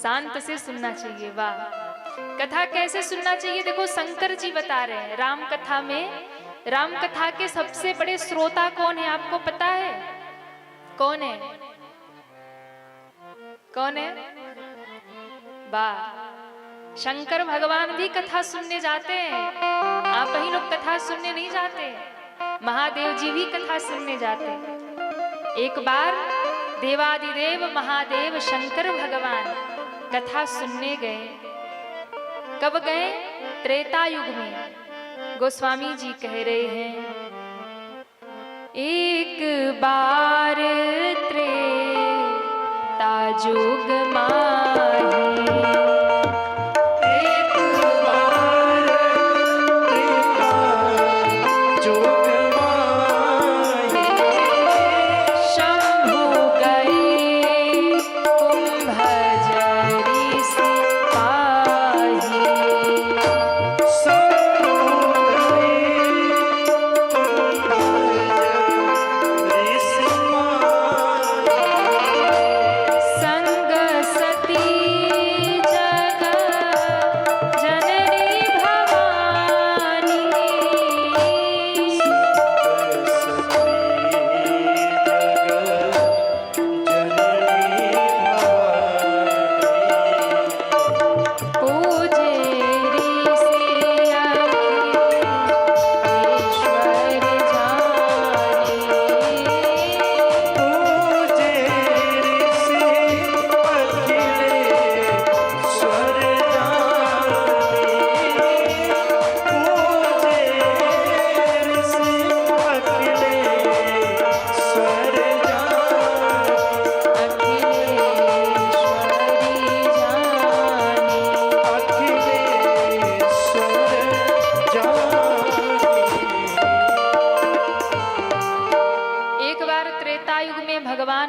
शांत से सुनना चाहिए। वाह, कथा कैसे सुनना चाहिए? देखो शंकर जी बता रहे हैं राम कथा में, राम कथा के सबसे बड़े श्रोता कौन है आपको पता है? कौन है? कौन है? वाह, शंकर भगवान भी कथा सुनने जाते हैं। आप ही लोग कथा सुनने नहीं जाते, महादेव जी भी कथा सुनने जाते हैं। एक बार देवादिदेव महादेव शंकर भगवान कथा सुनने गए। कब गए? त्रेता युग में। गोस्वामी जी कह रहे हैं, एक बार त्रेता युग माही,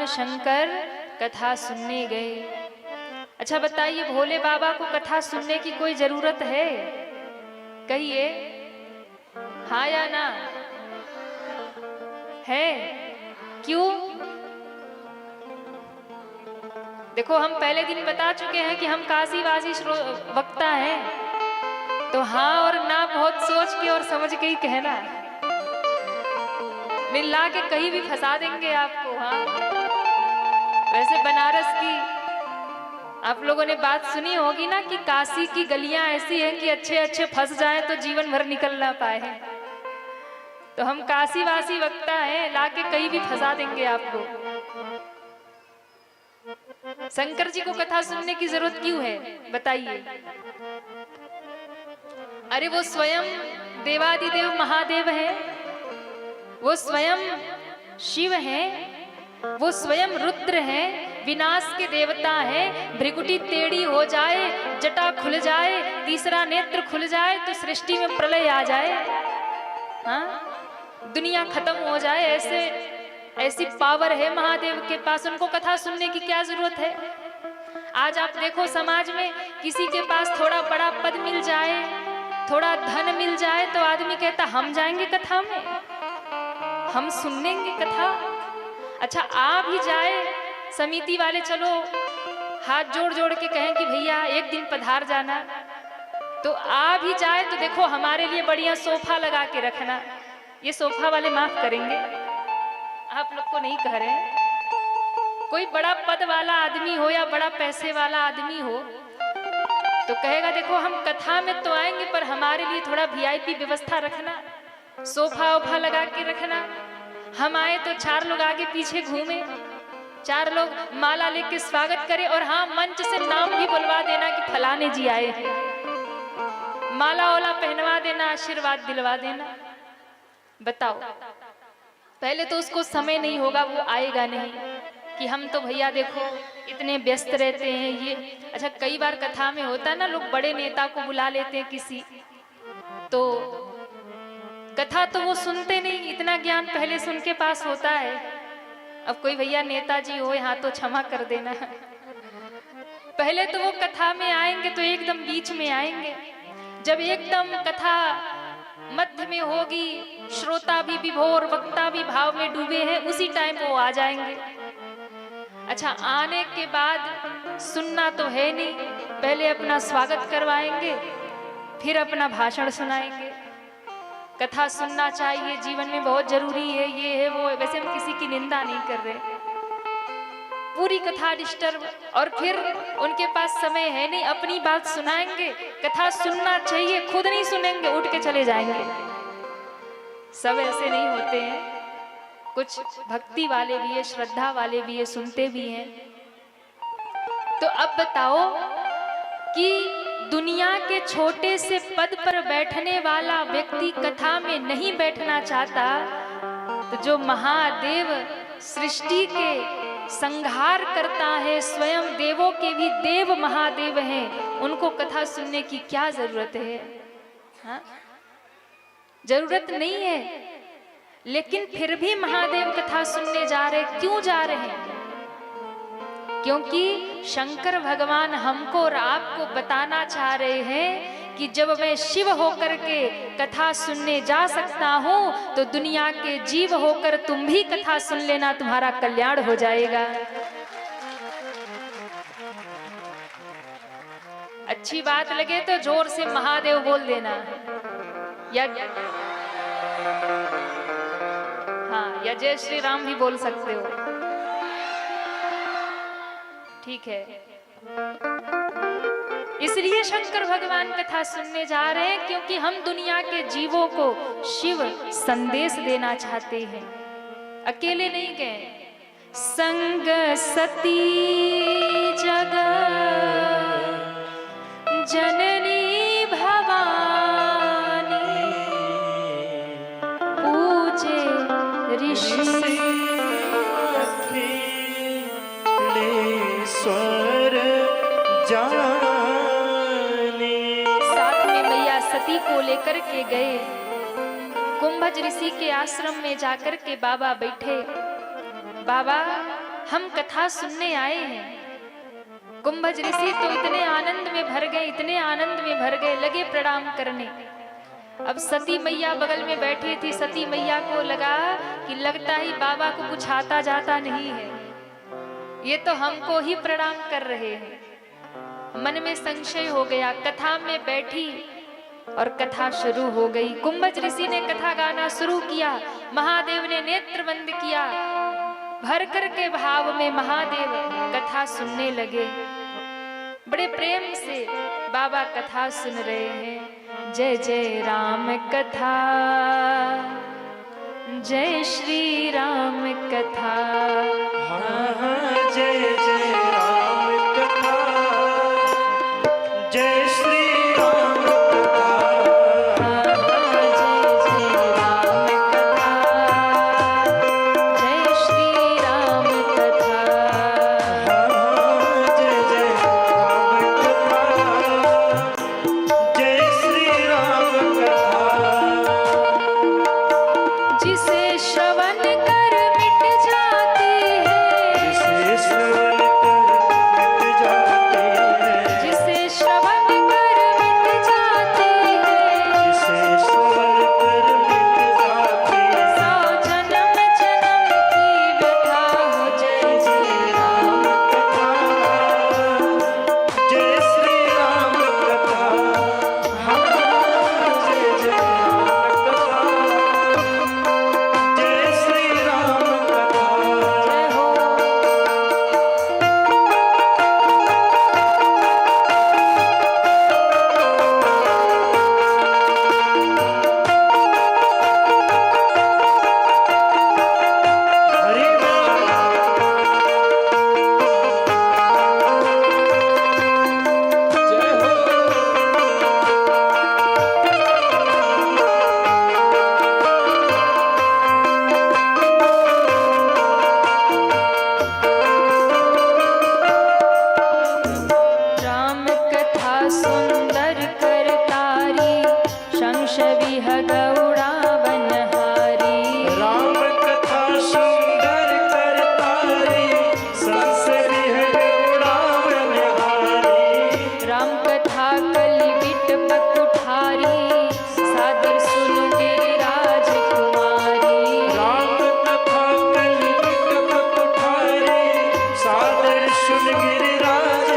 शंकर कथा सुनने गए। अच्छा बताइए, भोले बाबा को कथा सुनने की कोई जरूरत है? कहिए हाँ या ना? है? क्यों? देखो हम पहले दिन बता चुके हैं कि हम काशीवासी वक्ता हैं, तो हाँ और ना बहुत सोच के और समझ के ही कहना, मिला के कहीं भी फंसा देंगे आपको। हाँ, वैसे बनारस की आप लोगों ने बात सुनी होगी ना कि काशी की गलियां ऐसी हैं कि अच्छे अच्छे फंस जाएं तो जीवन भर निकल ना पाए। तो हम काशीवासी वक्ता हैं, लाके कहीं भी फंसा देंगे आपको। शंकर जी को कथा सुनने की जरूरत क्यों है बताइए? अरे वो स्वयं देवादिदेव महादेव है, वो स्वयं शिव हैं, वो स्वयं रुद्र हैं, विनाश के देवता हैं। भृकुटी टेढ़ी हो जाए, जटा खुल जाए, तीसरा नेत्र खुल जाए तो सृष्टि में प्रलय आ जाए, हाँ दुनिया खत्म हो जाए, ऐसी पावर है महादेव के पास। उनको कथा सुनने की क्या जरूरत है? आज आप देखो समाज में किसी के पास थोड़ा बड़ा पद मिल जाए, थोड़ा धन मिल जाए तो आदमी कहता हम जाएंगे कथा में, हम सुनेंगे कथा। अच्छा आ भी जाए समिति वाले, चलो हाथ जोड़ जोड़ के कहें कि भैया एक दिन पधार जाना, तो आ भी जाए तो देखो हमारे लिए बढ़िया सोफा लगा के रखना। ये सोफा वाले माफ करेंगे, आप लोग को नहीं कह रहे हैं। कोई बड़ा पद वाला आदमी हो या बड़ा पैसे वाला आदमी हो तो कहेगा देखो हम कथा में तो आएंगे पर हमारे लिए थोड़ा वीआईपी व्यवस्था रखना, सोफा वोफा लगा के रखना। हम आए तो 4 लोग आगे पीछे घूमे, 4 लोग माला लेके स्वागत करें, और हाँ मंच से नाम भी बुलवा देना कि फलाने जी आए हैं, माला वाला पहनवा देना, आशीर्वाद दिलवा देना। बताओ, पहले तो उसको समय नहीं होगा, वो आएगा नहीं कि हम तो भैया देखो इतने व्यस्त रहते हैं ये। अच्छा कई बार कथा में होता है ना, लोग बड़े नेता को बुला लेते हैं किसी, तो कथा तो वो सुनते नहीं, इतना ज्ञान पहले से उनके पास होता है। अब कोई भैया नेताजी हो यहाँ तो क्षमा कर देना, पहले तो वो कथा में आएंगे तो एकदम बीच में आएंगे, जब एकदम कथा मध्य में होगी, श्रोता भी विभोर वक्ता भी भाव में डूबे हैं, उसी टाइम वो आ जाएंगे। अच्छा आने के बाद सुनना तो है नहीं, पहले अपना स्वागत करवाएंगे, फिर अपना भाषण सुनाएंगे। कथा सुनना चाहिए, जीवन में बहुत जरूरी है, ये है वो है। वैसे हम किसी की निंदा नहीं कर रहे, पूरी कथा डिस्टर्ब, और फिर उनके पास समय है नहीं, अपनी बात सुनाएंगे। कथा सुनना चाहिए, खुद नहीं सुनेंगे, उठ के चले जाएंगे। सब ऐसे नहीं होते हैं, कुछ भक्ति वाले भी है, श्रद्धा वाले भी है, सुनते भी हैं। तो अब बताओ कि दुनिया के छोटे से पद पर बैठने वाला व्यक्ति कथा में नहीं बैठना चाहता, तो जो महादेव सृष्टि के संहार करता है, स्वयं देवों के भी देव महादेव हैं, उनको कथा सुनने की क्या जरूरत है? हाँ? जरूरत नहीं है। लेकिन फिर भी महादेव कथा सुनने जा रहे, क्यों जा रहे हैं? क्योंकि शंकर भगवान हमको और आपको बताना चाह रहे हैं कि जब मैं शिव होकर के कथा सुनने जा सकता हूं, तो दुनिया के जीव होकर तुम भी कथा सुन लेना, तुम्हारा कल्याण हो जाएगा। अच्छी बात लगे तो जोर से महादेव बोल देना, या हाँ, या जय श्री राम भी बोल सकते हो, ठीक है। इसलिए शंकर भगवान कथा सुनने जा रहे हैं, क्योंकि हम दुनिया के जीवों को शिव संदेश देना चाहते हैं, अकेले नहीं गए। संग सती जग जननी भवानी, पूजे ऋषि स्वर जाने। साथ में मैया सती को लेकर के गए, कुंभज ऋषि के आश्रम में जाकर के बाबा बैठे। बाबा, हम कथा सुनने आए हैं। कुंभज ऋषि तो इतने आनंद में भर गए, इतने आनंद में भर गए, लगे प्रणाम करने। अब सती मैया बगल में बैठी थी। सती मैया को लगा कि लगता ही बाबा को कुछ आता जाता नहीं है, ये तो हमको ही प्रणाम कर रहे हैं। मन में संशय हो गया। कथा में बैठी और कथा शुरू हो गई। कुंभज ऋषि ने कथा गाना शुरू किया, महादेव ने नेत्र बंद किया, भर कर के भाव में महादेव कथा सुनने लगे। बड़े प्रेम से बाबा कथा सुन रहे हैं। जय जय राम कथा, जय श्री राम कथा, जय जय राम कथा, जय श्री राम कथा, जय श्री राम कथा, जय जय राम कथा, जय श्री राम कथा। जिसे श्रवण कर मिट जाती है, जिसे श्रवण कर मिट जाती है, जिसे श्रवण कर मिट जाती है, जिसे श्रवण कर मिट जाती है, सौ जन्म जन्म की व्यथा हो। जय जय राम कथा, जय श्री राम कथा, जय जय राम कथा, जय श्री राम कथा। जय हो। हरि राम, जय हो। राम कथा सुंदर करतारी, शंश विहगौड़ा वनहारी। राम कथा सुंदर करतारी, संसरी है उड़ावनहारी। राम कथा कली बिटपत उठारी, सादर सुनु गिरिराज कुमारी। राम कथा कली बिटपत उठारी, सादर सुन गिरिराज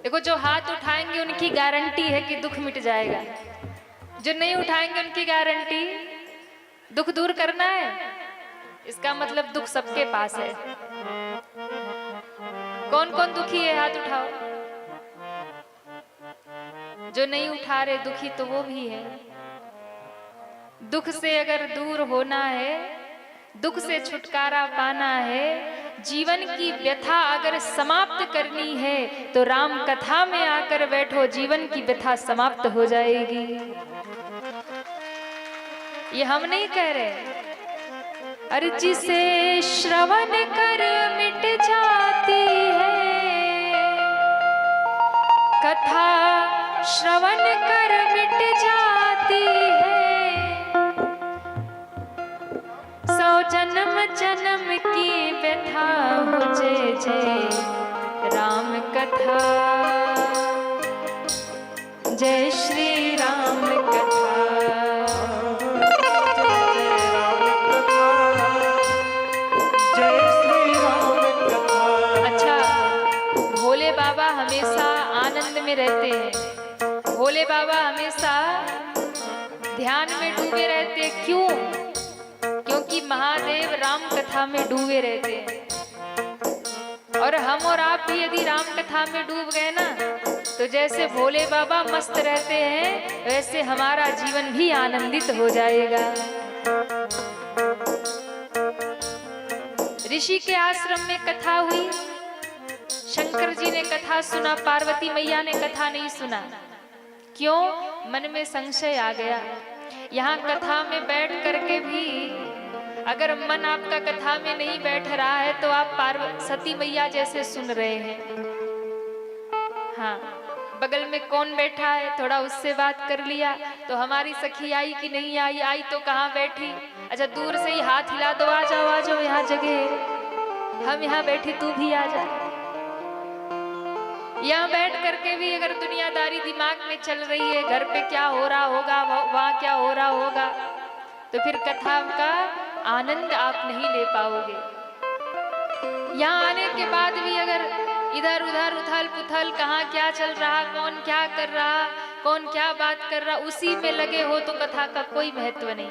देखो, जो हाथ उठाएंगे उनकी गारंटी है कि दुख मिट जाएगा, जो नहीं उठाएंगे उनकी गारंटी दुख दूर करना है। इसका मतलब दुख सबके पास है। कौन कौन दुखी है, हाथ उठाओ। जो नहीं उठा रहे दुखी तो वो भी है। दुख से अगर दूर होना है, दुख से छुटकारा पाना है, जीवन की व्यथा अगर समाप्त करनी है तो राम कथा में आकर बैठो, जीवन की व्यथा समाप्त हो जाएगी। ये हम नहीं कह रहे। अरे जिसे श्रवण कर मिट जाती है, कथा श्रवण कर मिट जाती है, सौ जन्म जन्म की व्यथा हो जय जय राम कथा, जय श्री राम कथा। अच्छा, भोले बाबा हमेशा आनंद में रहते हैं। भोले बाबा हमेशा ध्यान में डूबे रहते हैं। क्यों? क्योंकि महादेव राम कथा में डूबे रहते हैं। और हम और आप भी यदि राम कथा में डूब गए ना, तो जैसे भोले बाबा मस्त रहते हैं, वैसे हमारा जीवन भी आनंदित हो जाएगा। ऋषि के आश्रम में कथा हुई, शंकर जी ने कथा सुना, पार्वती मैया ने कथा नहीं सुना। क्यों? मन में संशय आ गया। यहाँ कथा में बैठ करके भी अगर मन आपका कथा में नहीं बैठ रहा है तो आप पार्वती मैया जैसे सुन रहे हैं। हाँ, बगल में कौन बैठा है, थोड़ा उससे बात कर लिया तो हमारी सखी आई कि नहीं आई, आई तो कहाँ बैठी, अच्छा दूर से ही हाथ हिला दो, आ जाओ यहाँ जगह, हम यहाँ बैठे तू भी आ जा। यहाँ बैठ करके भी अगर दुनियादारी दिमाग में चल रही है, घर पे क्या हो रहा होगा, वहाँ क्या हो रहा होगा, तो फिर कथा का आनंद आप नहीं ले पाओगे। यहाँ आने के बाद भी अगर इधर उधर उथल पुथल, कहाँ क्या चल रहा, कौन क्या कर रहा, कौन क्या बात कर रहा, उसी में लगे हो तो कथा का कोई महत्व नहीं।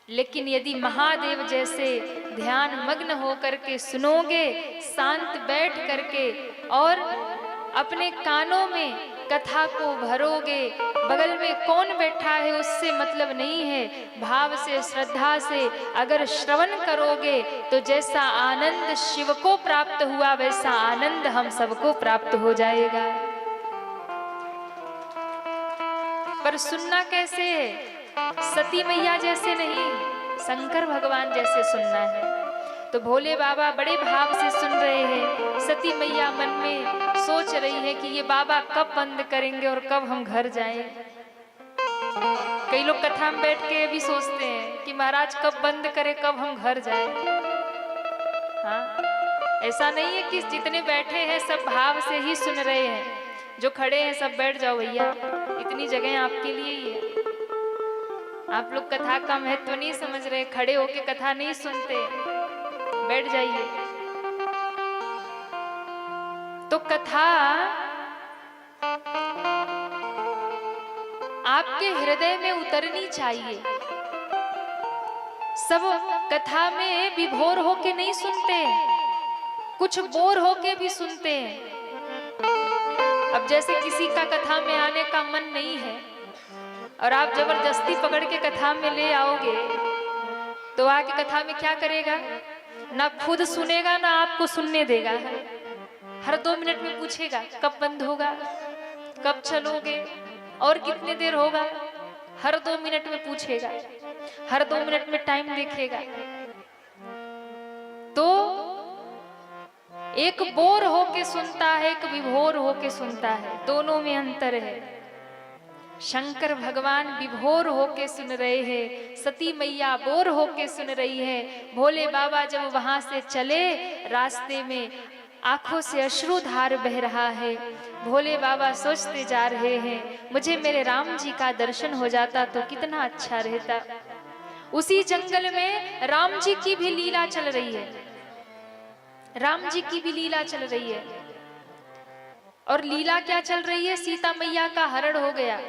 लेकिन यदि महादेव जैसे ध्यान मग्न हो करके सुनोगे, शांत बैठ करके और अपने कानों में कथा को भरोगे, बगल में कौन बैठा है उससे मतलब नहीं है, भाव से श्रद्धा से अगर श्रवण करोगे तो जैसा आनंद शिव को प्राप्त हुआ वैसा आनंद हम सबको प्राप्त हो जाएगा। पर सुनना कैसे है? सती मैया जैसे नहीं, शंकर भगवान जैसे सुनना है। तो भोले बाबा बड़े भाव से सुन रहे हैं। सती मैया मन में सोच रही है कि ये बाबा कब बंद करेंगे और कब हम घर जाएं। कई लोग कथा में बैठ के भी सोचते हैं कि महाराज कब बंद करे, कब हम घर जाएं। हाँ, ऐसा नहीं है कि जितने बैठे हैं सब भाव से ही सुन रहे हैं। जो खड़े हैं सब बैठ जाओ भैया, इतनी जगह आपके लिए ही है। आप लोग कथा का महत्व नहीं समझ रहे, खड़े होके कथा नहीं सुनते, बैठ जाइए। तो कथा आपके हृदय में उतरनी चाहिए। सब कथा में विभोर होके नहीं सुनते, कुछ बोर होके भी सुनते हैं। अब जैसे किसी का कथा में आने का मन नहीं है और आप जबरदस्ती पकड़ के कथा में ले आओगे तो आके कथा में क्या करेगा? ना खुद सुनेगा ना आपको सुनने देगा। हर 2 मिनट में पूछेगा कब बंद होगा, कब चलोगे और कितने देर होगा। हर 2 मिनट में पूछेगा, हर 2 मिनट में टाइम देखेगा। तो एक बोर होके सुनता है, एक विभोर होके सुनता है, दोनों में अंतर है। शंकर भगवान विभोर होके सुन रहे हैं, सती मैया बोर होके सुन रही है। भोले बाबा जब वहां से चले, रास्ते में आंखों से अश्रुधार बह रहा है। भोले बाबा सोचते जा रहे हैं, मुझे मेरे राम जी का दर्शन हो जाता तो कितना अच्छा रहता। उसी जंगल में राम जी की भी लीला चल रही है, राम जी की भी लीला चल रही है। और लीला क्या चल रही है? सीता मैया का हरण हो गया,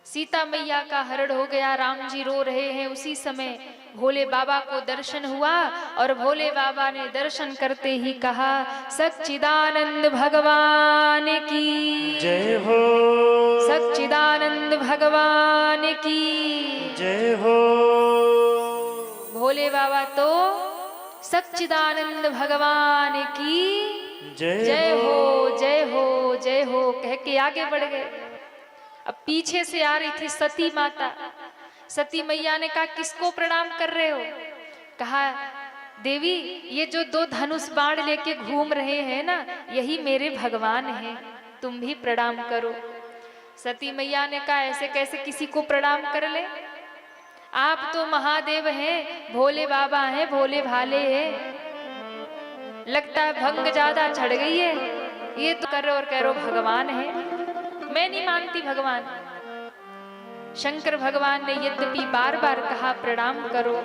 सीता मैया का हरण हो गया, राम जी रो रहे हैं। उसी समय भोले बाबा को दर्शन हुआ और भोले बाबा ने दर्शन करते ही कहा, सच्चिदानंद भगवान की जय हो, सच्चिदानंद भगवान की जय हो। भोले बाबा तो सच्चिदानंद भगवान की जय हो, जय हो, जय हो कह के आगे बढ़ गए। अब पीछे से आ रही थी सती माता। सती मैया ने कहा, किसको प्रणाम कर रहे हो? कहा, देवी ये जो दो धनुष बाण लेके घूम रहे हैं ना, यही मेरे भगवान हैं, तुम भी प्रणाम करो। सती मैया ने कहा, ऐसे कैसे किसी को प्रणाम कर ले? आप तो महादेव हैं, भोले बाबा हैं, भोले भाले हैं। लगता है भंग ज्यादा चढ़ गई है, ये तो कर रहे और कह रहे भगवान है। मैं नहीं मानती भगवान। शंकर भगवान ने यद्यपि बार बार कहा प्रणाम करो,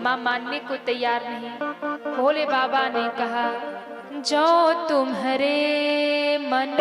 मां मानने को तैयार नहीं। भोले बाबा ने कहा, जो तुम्हारे मन